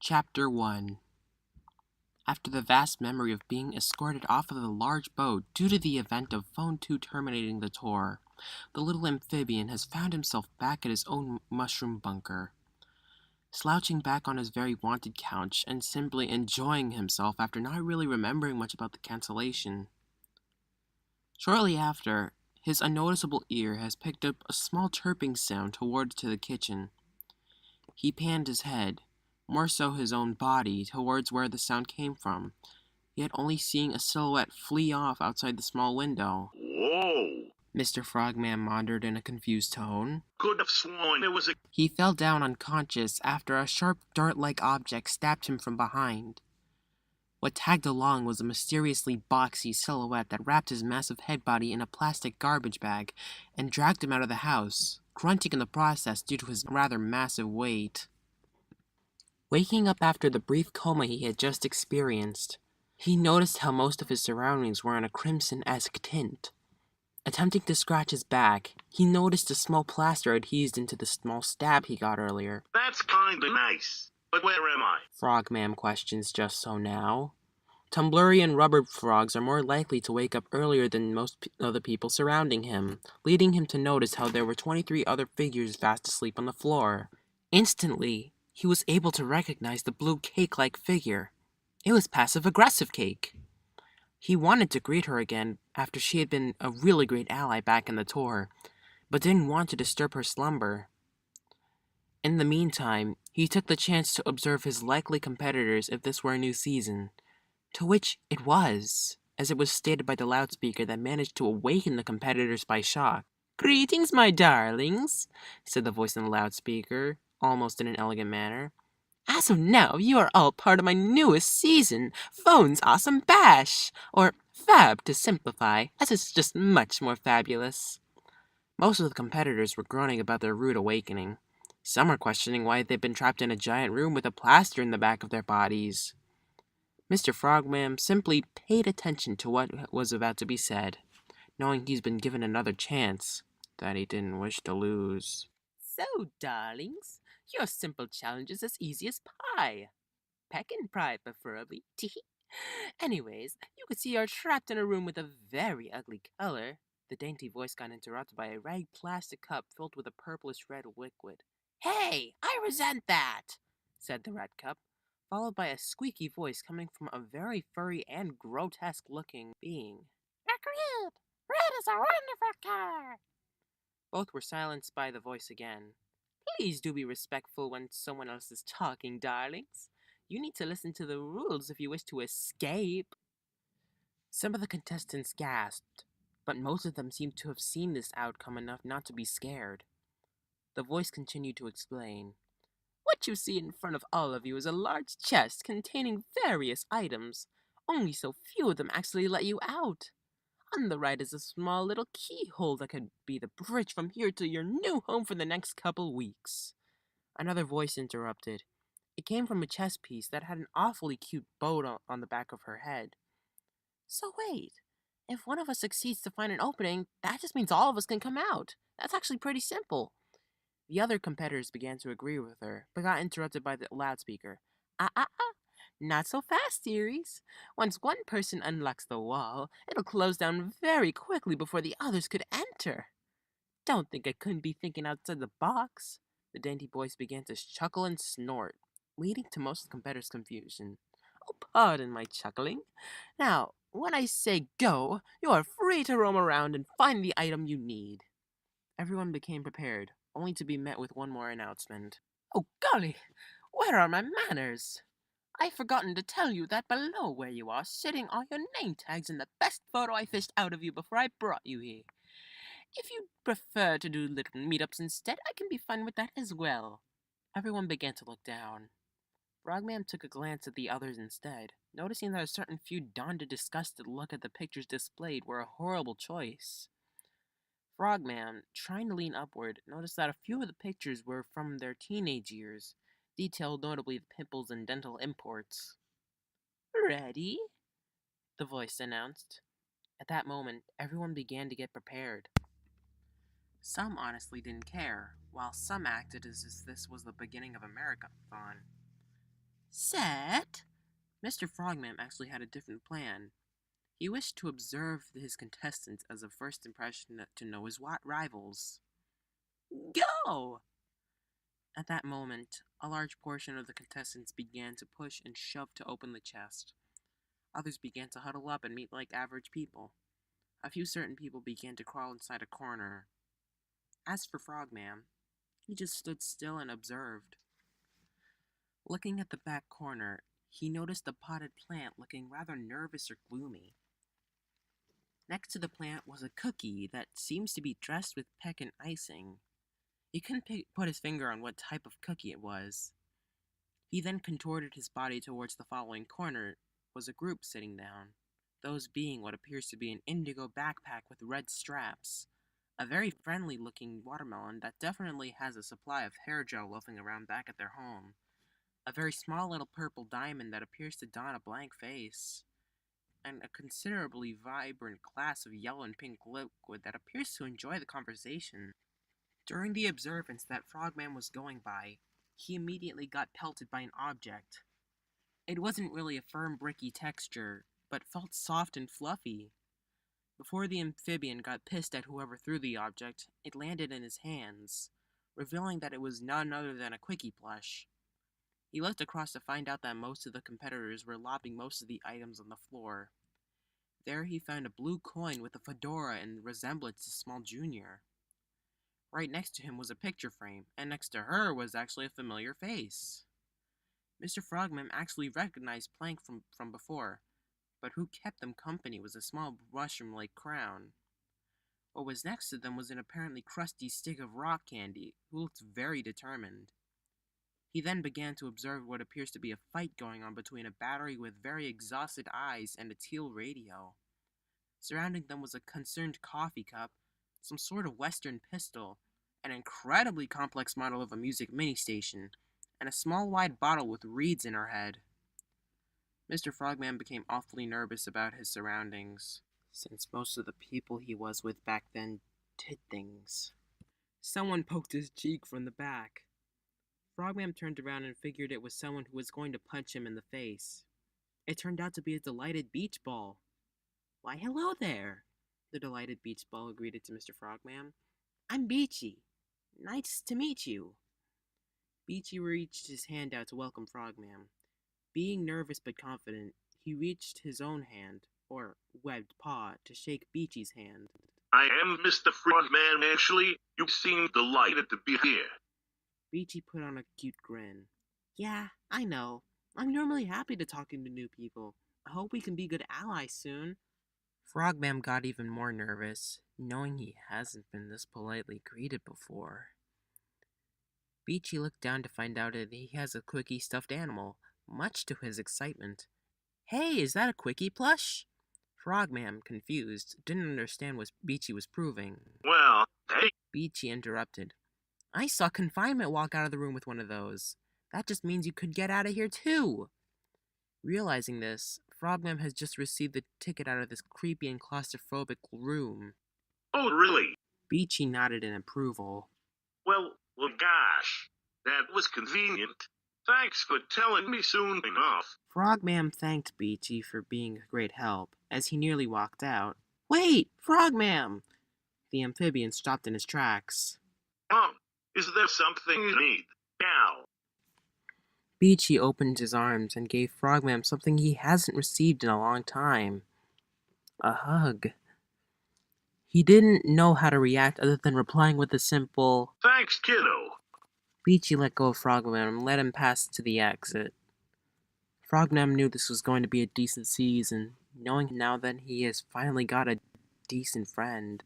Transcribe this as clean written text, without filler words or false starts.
Chapter 1. After the vast memory of being escorted off of the large boat due to the event of Phone 2 terminating the tour, the little amphibian has found himself back at his own mushroom bunker, slouching back on his very wanted couch and simply enjoying himself after not really remembering much about the cancellation. Shortly after, his unnoticeable ear has picked up a small chirping sound towards to the kitchen. He panned his head, more so his own body, towards where the sound came from, yet only seeing a silhouette flee off outside the small window. Whoa! Mr. Frogman muttered in a confused tone. Could have sworn it was a... He fell down unconscious after a sharp dart-like object stabbed him from behind. What tagged along was a mysteriously boxy silhouette that wrapped his massive head body in a plastic garbage bag and dragged him out of the house, grunting in the process due to his rather massive weight. Waking up after the brief coma he had just experienced, he noticed how most of his surroundings were in a crimson-esque tint. Attempting to scratch his back, he noticed a small plaster adhesed into the small stab he got earlier. That's kinda nice. But where am I? Frogman questions just so now. Tumblurian rubber frogs are more likely to wake up earlier than most of the people surrounding him, leading him to notice how there were 23 other figures fast asleep on the floor. Instantly, he was able to recognize the blue cake-like figure. It was passive-aggressive Cake. He wanted to greet her again after she had been a really great ally back in the tour, but didn't want to disturb her slumber. In the meantime, he took the chance to observe his likely competitors if this were a new season, to which it was, as it was stated by the loudspeaker that managed to awaken the competitors by shock. "Greetings, my darlings," said the voice in the loudspeaker, almost in an elegant manner. "As of now, you are all part of my newest season, Phone's Awesome Bash, or Fab to simplify, as it's just much more fabulous." Most of the competitors were groaning about their rude awakening. Some were questioning why they'd been trapped in a giant room with a plaster in the back of their bodies. Mr. Frogman simply paid attention to what was about to be said, knowing he's been given another chance that he didn't wish to lose. "So, darlings, your simple challenge is as easy as pie. Peck and pie, preferably. Tee. Anyways, you could see you're trapped in a room with a very ugly color." The dainty voice got interrupted by a rag plastic cup filled with a purplish red liquid. "Hey, I resent that," said the red cup, followed by a squeaky voice coming from a very furry and grotesque-looking being. "Agreed! Red is a wonderful color!" Both were silenced by the voice again. "Please do be respectful when someone else is talking, darlings. You need to listen to the rules if you wish to escape." Some of the contestants gasped, but most of them seemed to have seen this outcome enough not to be scared. The voice continued to explain. "What you see in front of all of you is a large chest containing various items. Only so few of them actually let you out. On the right is a small little keyhole that could be the bridge from here to your new home for the next couple weeks." Another voice interrupted. It came from a chess piece that had an awfully cute bow on the back of her head. "So wait, if one of us succeeds to find an opening, that just means all of us can come out. That's actually pretty simple." The other competitors began to agree with her, but got interrupted by the loudspeaker. Ah. Not so fast, dearies. Once one person unlocks the wall, it'll close down very quickly before the others could enter." "Don't think I couldn't be thinking outside the box." The dainty voice began to chuckle and snort, leading to most of the competitors' confusion. "Oh, pardon my chuckling. Now, when I say go, you are free to roam around and find the item you need." Everyone became prepared, only to be met with one more announcement. "Oh, golly! Where are my manners? I've forgotten to tell you that below where you are sitting are your name tags and the best photo I fished out of you before I brought you here. If you prefer to do little meetups instead, I can be fine with that as well." Everyone began to look down. Frogman took a glance at the others instead, noticing that a certain few donned a disgusted look at the pictures displayed were a horrible choice. Frogman, trying to lean upward, noticed that a few of the pictures were from their teenage years, detailed notably the pimples and dental imports. "Ready?" the voice announced. At that moment, everyone began to get prepared. Some honestly didn't care, while some acted as if this was the beginning of a marathon. set. Mr. Frogman actually had a different plan. He wished to observe his contestants as a first impression to know his rivals. Go! At that moment, a large portion of the contestants began to push and shove to open the chest. Others began to huddle up and meet like average people. A few certain people began to crawl inside a corner. As for Frogman, he just stood still and observed. Looking at the back corner, he noticed a potted plant looking rather nervous or gloomy. Next to the plant was a cookie that seems to be dressed with pecan icing. He couldn't put his finger on what type of cookie it was. He then contorted his body towards the following corner was a group sitting down, those being what appears to be an indigo backpack with red straps, a very friendly-looking watermelon that definitely has a supply of hair gel loafing around back at their home, a very small little purple diamond that appears to don a blank face, and a considerably vibrant glass of yellow and pink liquid that appears to enjoy the conversation. During the observance that Frogman was going by, he immediately got pelted by an object. It wasn't really a firm, bricky texture, but felt soft and fluffy. Before the amphibian got pissed at whoever threw the object, it landed in his hands, revealing that it was none other than a Quickie plush. He looked across to find out that most of the competitors were lobbing most of the items on the floor. There he found a blue coin with a fedora and resemblance to Small Junior. Right next to him was a picture frame, and next to her was actually a familiar face. Mr. Frogman actually recognized Plank from before, but who kept them company was a small mushroom-like crown. What was next to them was an apparently crusty stick of rock candy, who looked very determined. He then began to observe what appears to be a fight going on between a battery with very exhausted eyes and a teal radio. Surrounding them was a concerned coffee cup, some sort of western pistol, an incredibly complex model of a music mini-station, and a small wide bottle with reeds in her head. Mr. Frogman became awfully nervous about his surroundings, since most of the people he was with back then did things. Someone poked his cheek from the back. Frogman turned around and figured it was someone who was going to punch him in the face. It turned out to be a delighted beach ball. "Why, hello there," the delighted beach ball greeted to Mr. Frogman. "I'm Beachy. Nice to meet you." Beachy reached his hand out to welcome Frogman. Being nervous but confident, he reached his own hand, or webbed paw, to shake Beachy's hand. I am Mr. Frogman, Ashley. You seem delighted to be here. Beachy put on a cute grin. "Yeah, I know. I'm normally happy to talking to new people. I hope we can be good allies soon." Frogman got even more nervous, knowing he hasn't been this politely greeted before. Beachy looked down to find out that he has a Quickie stuffed animal, much to his excitement. "Hey, is that a Quickie plush?" Frogman, confused, didn't understand what Beachy was proving. Well, hey. Beachy interrupted. "I saw Confinement walk out of the room with one of those. That just means you could get out of here too." Realizing this, Frogman has just received the ticket out of this creepy and claustrophobic room. Oh, really? Beachy nodded in approval. Well, gosh. That was convenient. Thanks for telling me soon enough. Frogman thanked Beachy for being a great help, as he nearly walked out. "Wait, Frogman!" The amphibian stopped in his tracks. Is there something you need? Now. Beachy opened his arms and gave Frogman something he hasn't received in a long time. A hug. He didn't know how to react other than replying with a simple, Thanks, kiddo. Beachy let go of Frogman and let him pass to the exit. Frogman knew this was going to be a decent season, knowing now that he has finally got a decent friend.